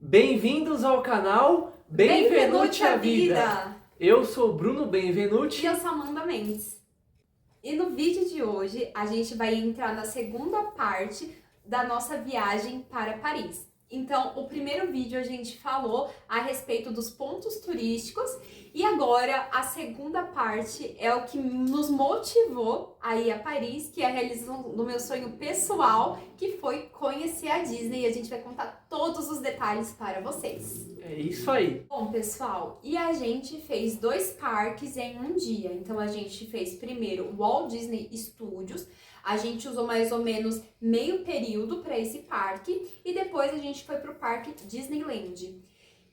Bem-vindos ao canal Benvenuti à Vida! Eu sou Bruno Benvenuti. E eu sou Amanda Mendes. E no vídeo de hoje a gente vai entrar na segunda parte da nossa viagem para Paris. Então, o primeiro vídeo a gente falou a respeito dos pontos turísticos e agora a segunda parte é o que nos motivou a ir a Paris, que é a realização do meu sonho pessoal, que foi conhecer a Disney, e a gente vai contar todos os detalhes para vocês. É isso aí. Bom, pessoal, e a gente fez 2 parques em um dia. Então, a gente fez primeiro o Walt Disney Studios. A gente usou mais ou menos meio período para esse parque e depois a gente foi para o parque Disneyland.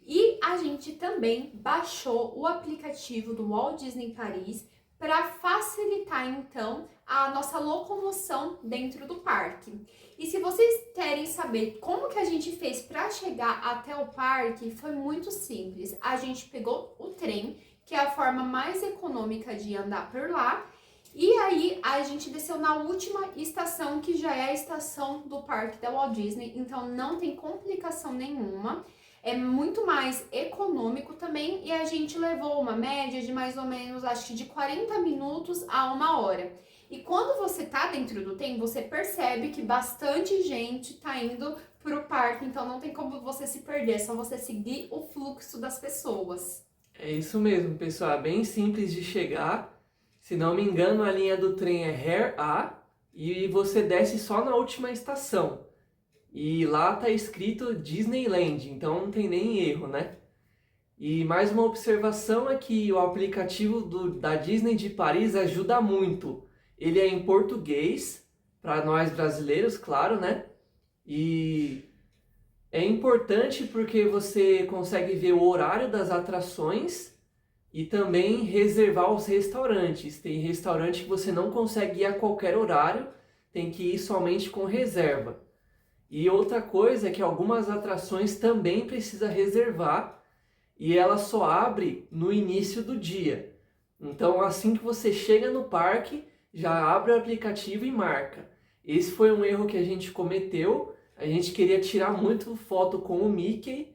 E a gente também baixou o aplicativo do Walt Disney Paris para facilitar então a nossa locomoção dentro do parque. E se vocês querem saber como que a gente fez para chegar até o parque, foi muito simples. A gente pegou o trem, que é a forma mais econômica de andar por lá, e aí a gente desceu na última estação, que já é a estação do parque da Walt Disney, então não tem complicação nenhuma. É muito mais econômico também e a gente levou uma média de mais ou menos, acho que de 40 minutos a 1 hora. E quando você tá dentro do trem, você percebe que bastante gente tá indo pro parque, então não tem como você se perder, é só você seguir o fluxo das pessoas. É isso mesmo, pessoal. É bem simples de chegar. Se não me engano, a linha do trem é Hare A e você desce só na última estação. E lá tá escrito Disneyland, então não tem nem erro, né? E mais uma observação é que o aplicativo da Disney de Paris ajuda muito. Ele é em português, para nós brasileiros, claro, né? E é importante porque você consegue ver o horário das atrações e também reservar os restaurantes. Tem restaurante que você não consegue ir a qualquer horário, tem que ir somente com reserva. E outra coisa é que algumas atrações também precisa reservar e ela só abre no início do dia. Então, assim que você chega no parque, já abre o aplicativo e marca. Esse foi um erro que a gente cometeu. A gente queria tirar muito foto com o Mickey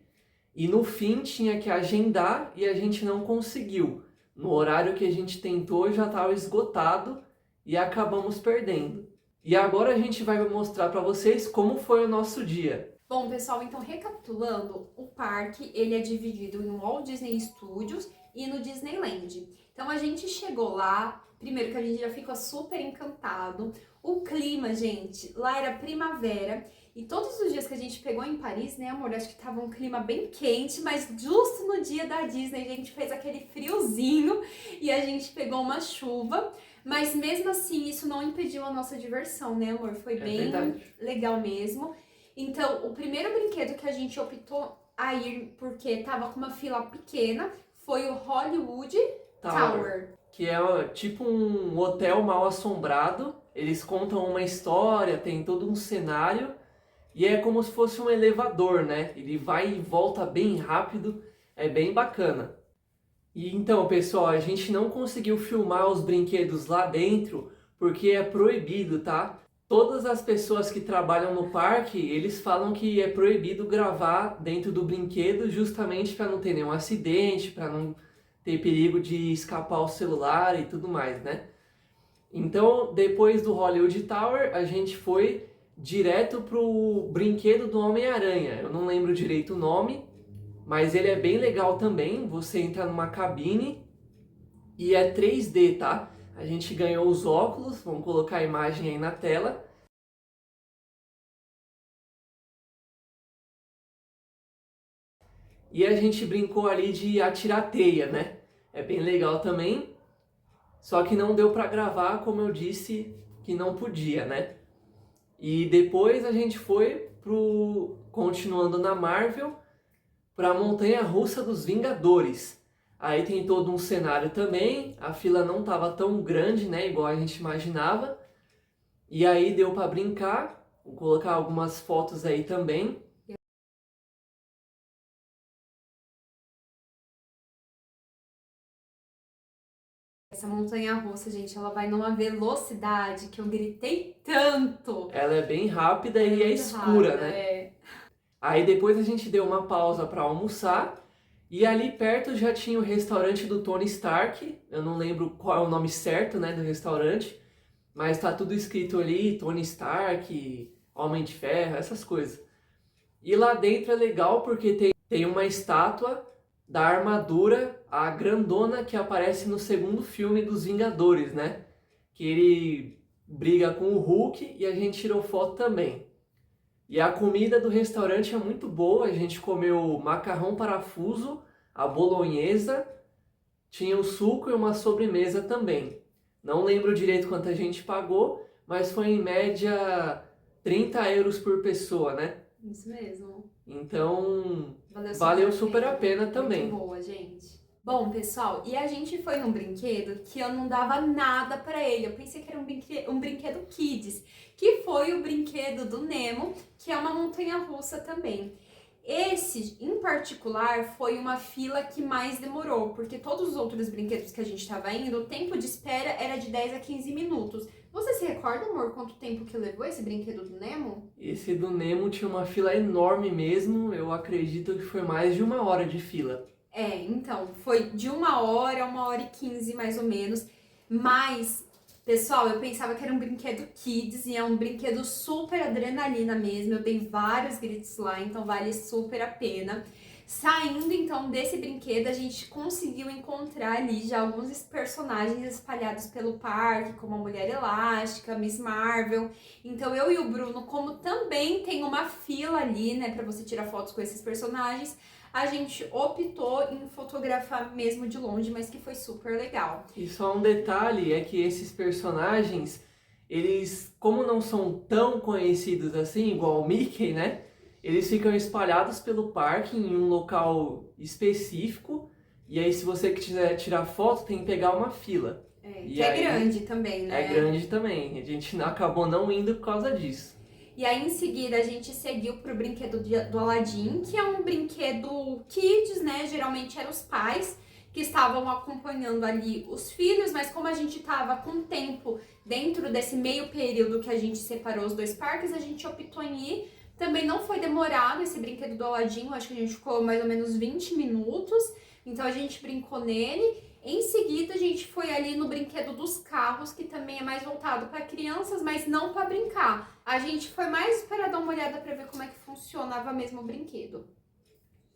e no fim tinha que agendar e a gente não conseguiu. No horário que a gente tentou já estava esgotado e acabamos perdendo. E agora a gente vai mostrar para vocês como foi o nosso dia. Bom, pessoal, então recapitulando, o parque ele é dividido em Walt Disney Studios e no Disneyland. Então a gente chegou lá, primeiro que a gente já ficou super encantado. O clima, gente, lá era primavera e todos os dias que a gente pegou em Paris, né, amor, acho que tava um clima bem quente, mas justo no dia da Disney a gente fez aquele friozinho e a gente pegou uma chuva. Mas mesmo assim, isso não impediu a nossa diversão, né, amor? Foi bem legal mesmo. Então, o primeiro brinquedo que a gente optou a ir, porque tava com uma fila pequena, foi o Hollywood Tower. Que é tipo um hotel mal assombrado. Eles contam uma história, tem todo um cenário. E é como se fosse um elevador, né? Ele vai e volta bem rápido. É bem bacana. E então, pessoal, a gente não conseguiu filmar os brinquedos lá dentro porque é proibido, tá? Todas as pessoas que trabalham no parque, eles falam que é proibido gravar dentro do brinquedo justamente para não ter nenhum acidente, para não ter perigo de escapar o celular e tudo mais, né? Então, depois do Hollywood Tower, a gente foi direto pro brinquedo do Homem-Aranha. Eu não lembro direito o nome, mas ele é bem legal também. Você entra numa cabine e é 3D, tá? A gente ganhou os óculos, vamos colocar a imagem aí na tela. E a gente brincou ali de atirar teia, né? É bem legal também. Só que não deu para gravar, como eu disse, que não podia, né? E depois a gente foi continuando na Marvel, para a Montanha-Russa dos Vingadores. Aí tem todo um cenário também, a fila não estava tão grande, né, igual a gente imaginava. E aí deu para brincar, vou colocar algumas fotos aí também. Essa montanha-russa, gente, ela vai numa velocidade que eu gritei tanto. Ela é bem rápida e é escura, rápida, né? é. Aí depois a gente deu uma pausa para almoçar e ali perto já tinha o restaurante do Tony Stark. Eu não lembro qual é o nome certo, né, do restaurante, mas tá tudo escrito ali, Tony Stark, Homem de Ferro, essas coisas. E lá dentro é legal porque tem uma estátua da armadura, a grandona que aparece no segundo filme dos Vingadores, né? Que ele briga com o Hulk e a gente tirou foto também. E a comida do restaurante é muito boa, a gente comeu macarrão parafuso, a bolonhesa, tinha um suco e uma sobremesa também. Não lembro direito quanto a gente pagou, mas foi em média 30 euros por pessoa, né? Isso mesmo. Então, Valeu valeu super a pena também. Muito boa, gente. Bom, pessoal, e a gente foi num brinquedo que eu não dava nada pra ele. Eu pensei que era um brinquedo kids, que foi o brinquedo do Nemo, que é uma montanha-russa também. Esse, em particular, foi uma fila que mais demorou, porque todos os outros brinquedos que a gente estava indo, o tempo de espera era de 10 a 15 minutos. Você se recorda, amor, quanto tempo que levou esse brinquedo do Nemo? Esse do Nemo tinha uma fila enorme mesmo, eu acredito que foi mais de 1 hora de fila. Então, foi de 1 hora a 1 hora e 15 mais ou menos, mas, pessoal, eu pensava que era um brinquedo kids e é um brinquedo super adrenalina mesmo, eu dei vários gritos lá, então vale super a pena. Saindo então desse brinquedo, a gente conseguiu encontrar ali já alguns personagens espalhados pelo parque, como a Mulher Elástica, Miss Marvel. Então eu e o Bruno, como também tem uma fila ali, né, pra você tirar fotos com esses personagens, a gente optou em fotografar mesmo de longe, mas que foi super legal. E só um detalhe é que esses personagens, eles, como não são tão conhecidos assim, igual o Mickey, né? Eles ficam espalhados pelo parque em um local específico. E aí, se você quiser tirar foto, tem que pegar uma fila. Que é grande também, né? É grande também. A gente acabou não indo por causa disso. E aí, em seguida, a gente seguiu pro brinquedo do Aladdin, que é um brinquedo kids, né? Geralmente eram os pais que estavam acompanhando ali os filhos, mas como a gente tava com tempo dentro desse meio período que a gente separou os dois parques, a gente optou em ir. Também não foi demorado esse brinquedo do Aladdin, eu acho que a gente ficou mais ou menos 20 minutos, então a gente brincou nele. Em seguida, a gente foi ali no brinquedo dos carros, que também é mais voltado para crianças, mas não para brincar. A gente foi mais para dar uma olhada para ver como é que funcionava mesmo o brinquedo.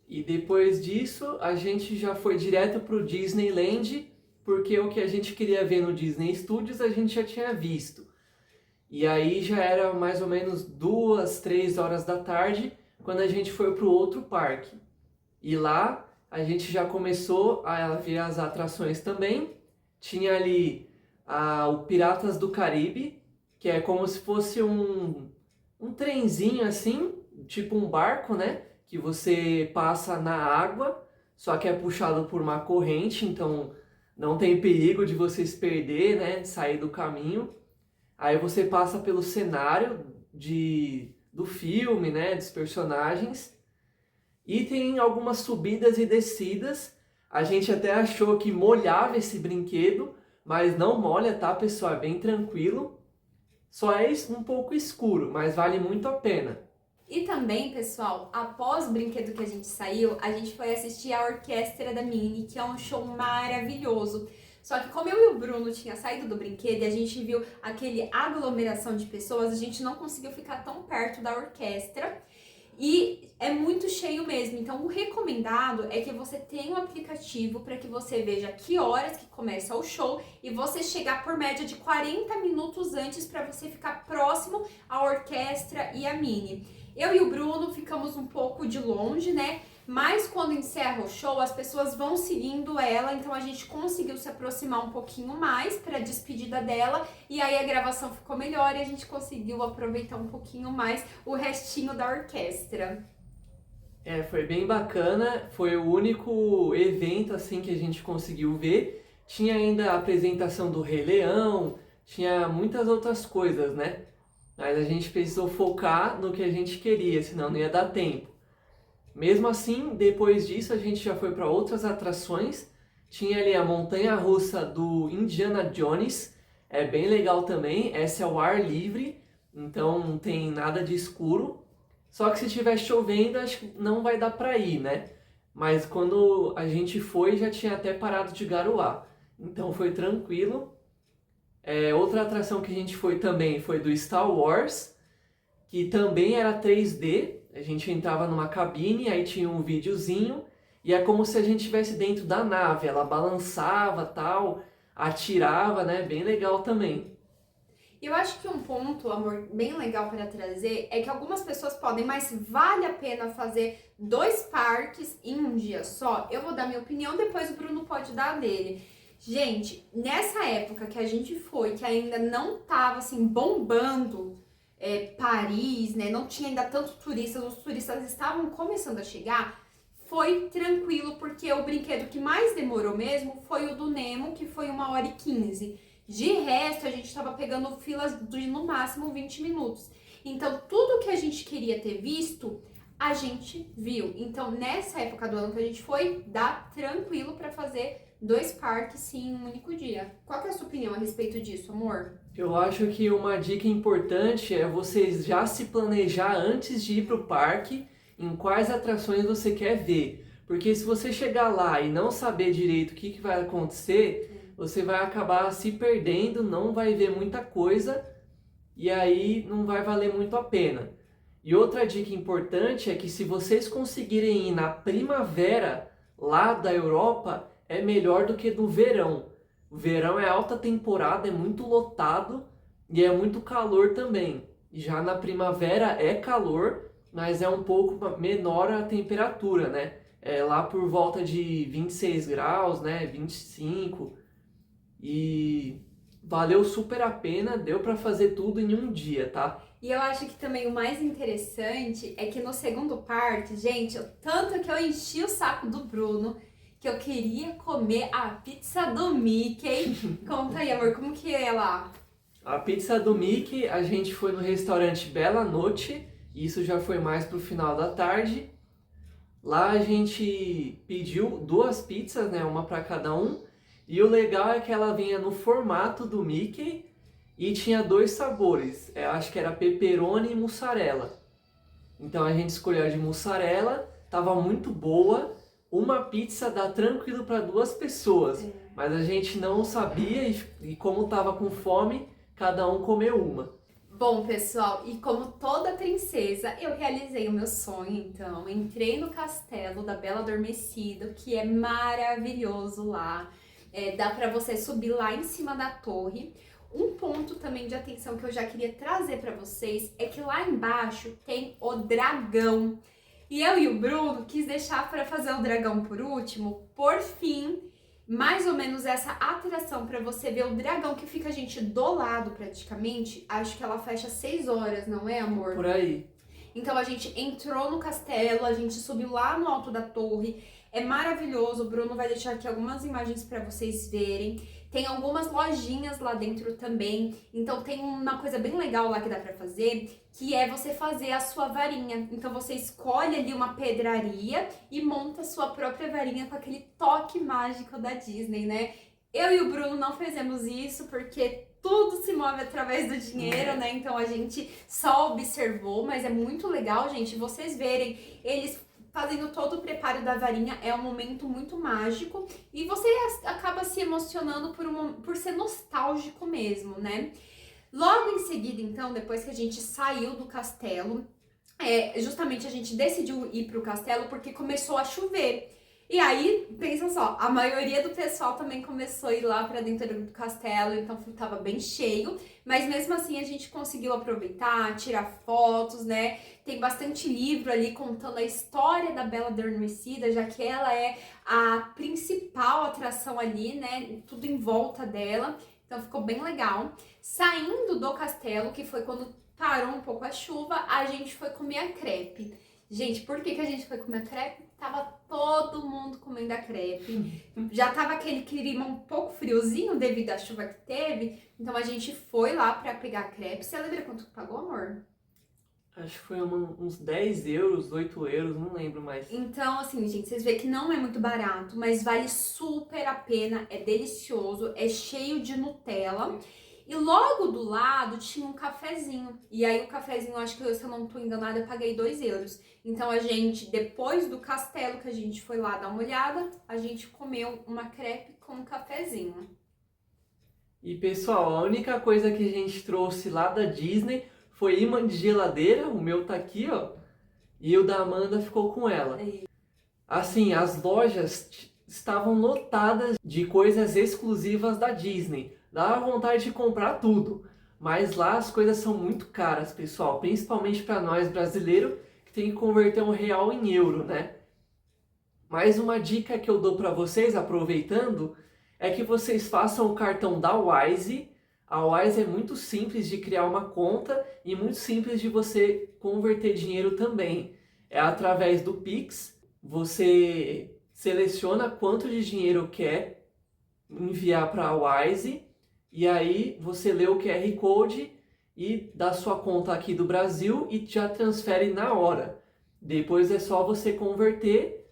E depois disso, a gente já foi direto pro Disneyland, porque o que a gente queria ver no Disney Studios a gente já tinha visto. E aí já era mais ou menos 2, 3 horas da tarde quando a gente foi pro outro parque. E lá a gente já começou a ver as atrações também. Tinha ali o Piratas do Caribe, que é como se fosse um trenzinho assim, tipo um barco, né? Que você passa na água, só que é puxado por uma corrente, então não tem perigo de você se perder, né? De sair do caminho. Aí você passa pelo cenário do filme, né? Dos personagens. E tem algumas subidas e descidas. A gente até achou que molhava esse brinquedo, mas não molha, tá, pessoal? É bem tranquilo. Só é um pouco escuro, mas vale muito a pena. E também, pessoal, após o brinquedo que a gente saiu, a gente foi assistir a Orquestra da Minnie, que é um show maravilhoso. Só que como eu e o Bruno tinha saído do brinquedo e a gente viu aquele aglomeração de pessoas, a gente não conseguiu ficar tão perto da orquestra. E é muito cheio mesmo, então o recomendado é que você tenha um aplicativo para que você veja que horas que começa o show e você chegar por média de 40 minutos antes para você ficar próximo à orquestra e à Minnie. Eu e o Bruno ficamos um pouco de longe, né? Mas quando encerra o show, as pessoas vão seguindo ela, então a gente conseguiu se aproximar um pouquinho mais para a despedida dela e aí a gravação ficou melhor e a gente conseguiu aproveitar um pouquinho mais o restinho da orquestra. Foi bem bacana, foi o único evento assim que a gente conseguiu ver. Tinha ainda a apresentação do Rei Leão, tinha muitas outras coisas, né? Mas a gente precisou focar no que a gente queria, senão não ia dar tempo. Mesmo assim, depois disso a gente já foi para outras atrações. Tinha ali a montanha-russa do Indiana Jones, é bem legal também. Essa é ao ar livre, então não tem nada de escuro. Só que se estiver chovendo, acho que não vai dar pra ir, né? Mas quando a gente foi, já tinha até parado de garoar. Então foi tranquilo. Outra atração que a gente foi também foi do Star Wars, que também era 3D. A gente entrava numa cabine, aí tinha um videozinho, e é como se a gente estivesse dentro da nave. Ela balançava, tal, atirava, né? Bem legal também. Eu acho que um ponto, amor, bem legal para trazer é que algumas pessoas podem, mas vale a pena fazer 2 parques em um dia só? Eu vou dar minha opinião, depois o Bruno pode dar a dele. Gente, nessa época que a gente foi, que ainda não tava assim bombando Paris, né? Não tinha ainda tantos turistas, os turistas estavam começando a chegar. Foi tranquilo, porque o brinquedo que mais demorou mesmo foi o do Nemo, que foi 1h15. De resto, a gente estava pegando filas de no máximo 20 minutos. Então, tudo que a gente queria ter visto, a gente viu. Então, nessa época do ano que a gente foi, dá tranquilo para fazer 2 parques sim em um único dia. Qual que é a sua opinião a respeito disso, amor? Eu acho que uma dica importante é vocês já se planejar antes de ir para o parque em quais atrações você quer ver. Porque se você chegar lá e não saber direito o que vai acontecer, você vai acabar se perdendo, não vai ver muita coisa e aí não vai valer muito a pena. E outra dica importante é que se vocês conseguirem ir na primavera lá da Europa, é melhor do que no verão. O verão é alta temporada, é muito lotado e é muito calor também. E já na primavera é calor, mas é um pouco menor a temperatura, né? É lá por volta de 26 graus, né? 25. E valeu super a pena, deu pra fazer tudo em um dia, tá? E eu acho que também o mais interessante é que no segundo parque, gente, tanto que eu enchi o saco do Bruno, que eu queria comer a pizza do Mickey. Conta aí, amor, como que é lá? A pizza do Mickey, a gente foi no restaurante Bella Notte, isso já foi mais pro final da tarde. Lá a gente pediu 2 pizzas, né, uma para cada um. E o legal é que ela vinha no formato do Mickey e tinha 2 sabores. Acho que era pepperoni e mussarela. Então a gente escolheu a de mussarela, tava muito boa. Uma pizza dá tranquilo para 2 pessoas, mas a gente não sabia e como tava com fome, cada um comeu uma. Bom, pessoal, e como toda princesa, eu realizei o meu sonho, então. Entrei no castelo da Bela Adormecida, que é maravilhoso lá. Dá pra você subir lá em cima da torre. Um ponto também de atenção que eu já queria trazer pra vocês é que lá embaixo tem o dragão. E eu e o Bruno quis deixar para fazer o dragão por último, por fim, mais ou menos essa atração para você ver o dragão que fica, gente, do lado praticamente. Acho que ela fecha 6 horas, não é, amor? Por aí. Então a gente entrou no castelo, a gente subiu lá no alto da torre. É maravilhoso, o Bruno vai deixar aqui algumas imagens para vocês verem. Tem algumas lojinhas lá dentro também. Então tem uma coisa bem legal lá que dá pra fazer, que é você fazer a sua varinha. Então você escolhe ali uma pedraria e monta a sua própria varinha com aquele toque mágico da Disney, né? Eu e o Bruno não fizemos isso porque tudo se move através do dinheiro, né? Então a gente só observou, mas é muito legal, gente, vocês verem eles fazendo todo o preparo da varinha. É um momento muito mágico e você acaba se emocionando por ser nostálgico mesmo, né? Logo em seguida, então, depois que a gente saiu do castelo, justamente a gente decidiu ir pro castelo porque começou a chover. E aí, pensa só, a maioria do pessoal também começou a ir lá pra dentro do castelo, então tava bem cheio. Mas mesmo assim a gente conseguiu aproveitar, tirar fotos, né? Tem bastante livro ali contando a história da Bela Adormecida, já que ela é a principal atração ali, né? Tudo em volta dela, então ficou bem legal. Saindo do castelo, que foi quando parou um pouco a chuva, a gente foi comer a crepe. Gente, por que a gente foi comer a crepe? Tava todo mundo comendo a crepe. Já tava aquele clima um pouco friozinho devido à chuva que teve. Então a gente foi lá pra pegar a crepe. Você lembra quanto pagou, amor? Acho que foi uns 10 euros, 8 euros, não lembro mais. Então, assim, gente, vocês veem que não é muito barato, mas vale super a pena. É delicioso, é cheio de Nutella. E logo do lado tinha um cafezinho. E aí o cafezinho, acho que se eu não tô enganada, eu paguei 2 euros. Então a gente, depois do castelo que a gente foi lá dar uma olhada, a gente comeu uma crepe com um cafezinho. E pessoal, a única coisa que a gente trouxe lá da Disney foi imã de geladeira, o meu tá aqui, ó, e o da Amanda ficou com ela. Assim, as lojas estavam lotadas de coisas exclusivas da Disney. Dava vontade de comprar tudo, mas lá as coisas são muito caras, pessoal, principalmente para nós brasileiros que tem que converter um real em euro, né? Mais uma dica que eu dou para vocês, aproveitando, é que vocês façam o cartão da Wise. A Wise é muito simples de criar uma conta e muito simples de você converter dinheiro também. É através do Pix, você seleciona quanto de dinheiro quer enviar para a Wise e aí você lê o QR Code e dá sua conta aqui do Brasil e já transfere na hora. Depois é só você converter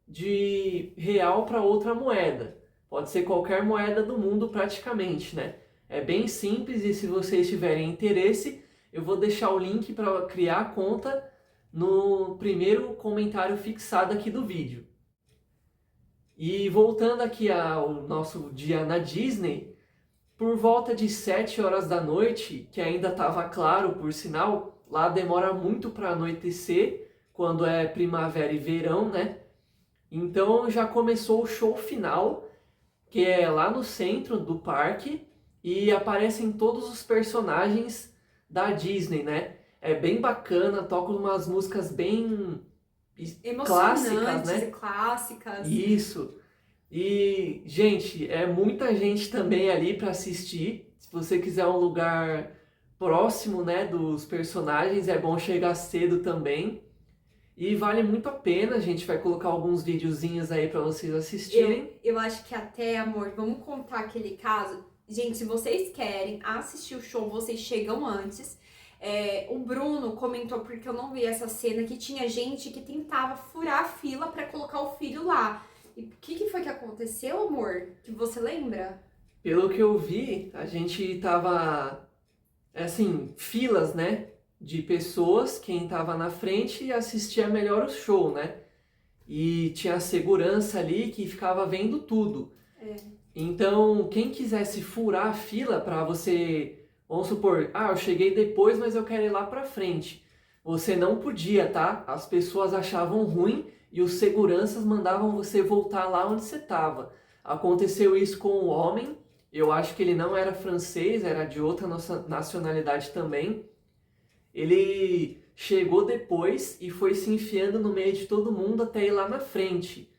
de real para outra moeda. Pode ser qualquer moeda do mundo praticamente, né? É bem simples e se vocês tiverem interesse, eu vou deixar o link para criar a conta no primeiro comentário fixado aqui do vídeo. E voltando aqui ao nosso dia na Disney, por volta de 7 horas da noite, que ainda estava claro por sinal, lá demora muito para anoitecer, quando é primavera e verão, né? Então já começou o show final, que é lá no centro do parque e aparecem todos os personagens da Disney, né? É bem bacana, tocam umas músicas bem clássicas, né? E clássicas. Isso. E, gente, é muita gente também ali para assistir. Se você quiser um lugar próximo, né, dos personagens, é bom chegar cedo também. E vale muito a pena, a gente vai colocar alguns videozinhos aí para vocês assistirem. Eu acho que até, amor, vamos contar aquele caso. Gente, se vocês querem assistir o show, vocês chegam antes. O Bruno comentou, porque eu não vi essa cena, que tinha gente que tentava furar a fila para colocar o filho lá. E o que foi que aconteceu, amor? Que você lembra? Pelo que eu vi, a gente tava, assim, filas, né? De pessoas, quem estava na frente assistia melhor o show, né? E tinha a segurança ali que ficava vendo tudo. Então, quem quisesse furar a fila para você, vamos supor, eu cheguei depois, mas eu quero ir lá para frente. Você não podia, tá? As pessoas achavam ruim e os seguranças mandavam você voltar lá onde você estava. Aconteceu isso com o homem, eu acho que ele não era francês, era de outra nacionalidade também. Ele chegou depois e foi se enfiando no meio de todo mundo até ir lá na frente.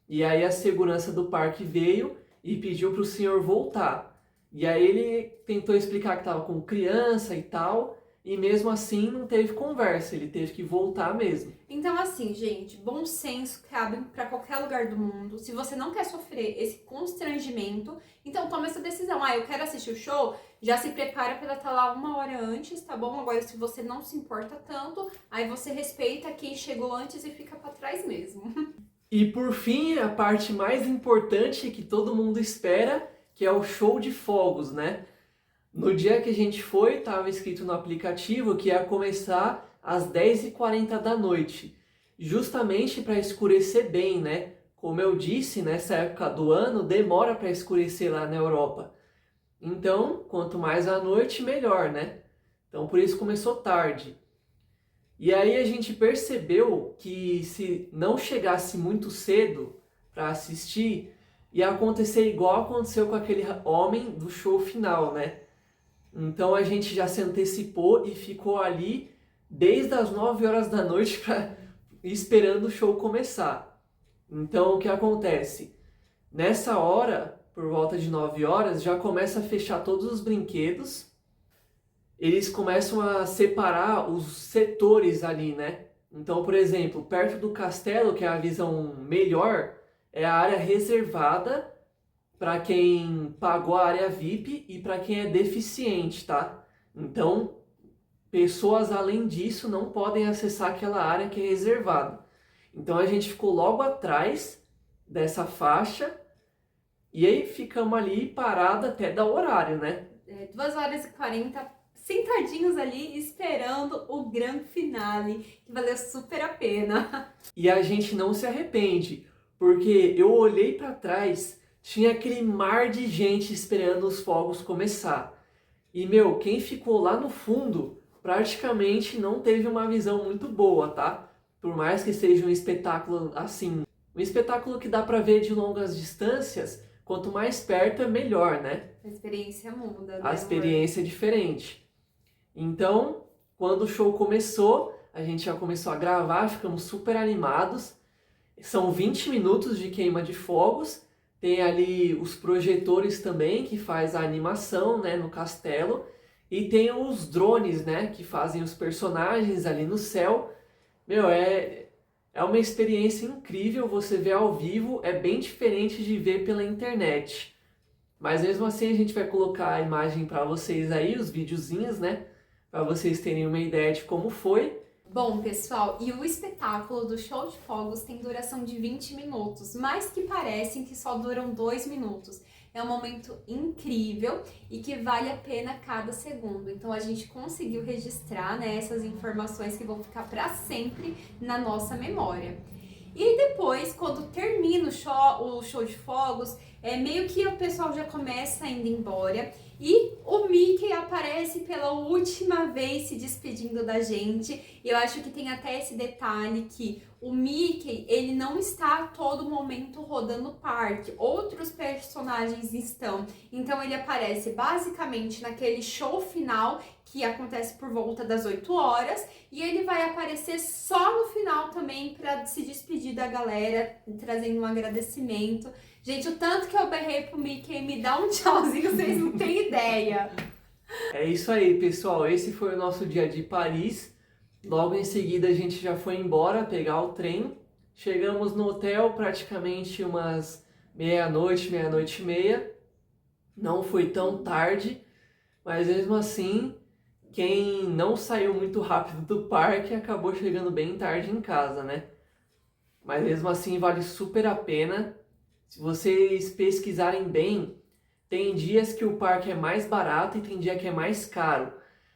E aí a segurança do parque veio e pediu para o senhor voltar. E aí ele tentou explicar que estava com criança e tal, e mesmo assim não teve conversa, ele teve que voltar mesmo. Então assim, gente, bom senso cabe para qualquer lugar do mundo. Se você não quer sofrer esse constrangimento, então toma essa decisão. Eu quero assistir o show, já se prepara para estar lá 1 hora antes, tá bom? Agora, se você não se importa tanto, aí você respeita quem chegou antes e fica para trás mesmo. E por fim, a parte mais importante que todo mundo espera, que é o show de fogos, né? No dia que a gente foi, estava escrito no aplicativo que ia começar às 10h40 da noite, justamente para escurecer bem, né? Como eu disse, nessa época do ano demora para escurecer lá na Europa. Então, quanto mais à noite, melhor, né? Então, por isso começou tarde. E aí a gente percebeu que se não chegasse muito cedo para assistir, ia acontecer igual aconteceu com aquele homem do show final, né? Então a gente já se antecipou e ficou ali desde as 9 horas da noite esperando o show começar. Então o que acontece? Nessa hora, por volta de 9 horas, já começa a fechar todos os brinquedos. Eles começam a separar os setores ali, né? Então, por exemplo, perto do castelo, que é a visão melhor, é a área reservada para quem pagou a área VIP e para quem é deficiente, tá? Então, pessoas além disso não podem acessar aquela área que é reservada. Então a gente ficou logo atrás dessa faixa e aí ficamos ali parado até dar horário, né? 2 horas e 40 sentadinhos ali esperando o grande finale, que valeu super a pena. E a gente não se arrepende, porque eu olhei para trás, tinha aquele mar de gente esperando os fogos começar. E meu, quem ficou lá no fundo praticamente não teve uma visão muito boa, tá? Por mais que seja um espetáculo assim, um espetáculo que dá para ver de longas distâncias, quanto mais perto é melhor, né? A experiência muda, né, A experiência é diferente. Então, quando o show começou, a gente já começou a gravar, ficamos super animados. São 20 minutos de queima de fogos. Tem ali os projetores também, que faz a animação, né, no castelo. E tem os drones, né, que fazem os personagens ali no céu. Meu, é uma experiência incrível você ver ao vivo. É bem diferente de ver pela internet. Mas mesmo assim a gente vai colocar a imagem para vocês aí, os videozinhos, né? Para vocês terem uma ideia de como foi. Bom, pessoal, e o espetáculo do show de fogos tem duração de 20 minutos, mas que parecem que só duram 2 minutos. É um momento incrível e que vale a pena cada segundo. Então a gente conseguiu registrar, né, essas informações que vão ficar para sempre na nossa memória. E depois, quando termina o show de fogos, meio que o pessoal já começa a ir embora e o Mickey aparece pela última vez se despedindo da gente. E eu acho que tem até esse detalhe que o Mickey, ele não está a todo momento rodando o parque, outros personagens estão. Então ele aparece basicamente naquele show final que acontece por volta das 8 horas e ele vai aparecer só no final também para se despedir da galera, trazendo um agradecimento. Gente, o tanto que eu berrei pro Mickey me dá um tchauzinho, vocês não têm ideia. É isso aí, pessoal. Esse foi o nosso dia de Paris. Logo em seguida a gente já foi embora pegar o trem. Chegamos no hotel praticamente umas meia-noite, meia-noite e meia. Não foi tão tarde, mas mesmo assim, quem não saiu muito rápido do parque acabou chegando bem tarde em casa, né? Mas mesmo assim vale super a pena. Se vocês pesquisarem bem, tem dias que o parque é mais barato e tem dia que é mais caro.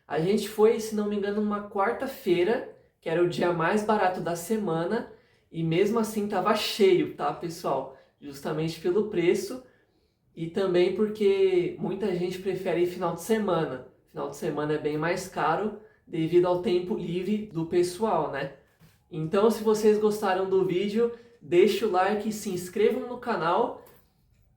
A gente foi, se não me engano, numa quarta-feira, que era o dia mais barato da semana, e mesmo assim estava cheio, tá, pessoal? Justamente pelo preço e também porque muita gente prefere ir final de semana. Final de semana é bem mais caro devido ao tempo livre do pessoal, né? Então, se vocês gostaram do vídeo, deixa o like, se inscrevam no canal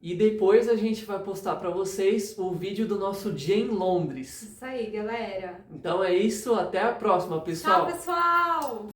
e depois a gente vai postar para vocês o vídeo do nosso dia em Londres. Isso aí, galera. Então é isso, até a próxima, pessoal! Tchau, pessoal!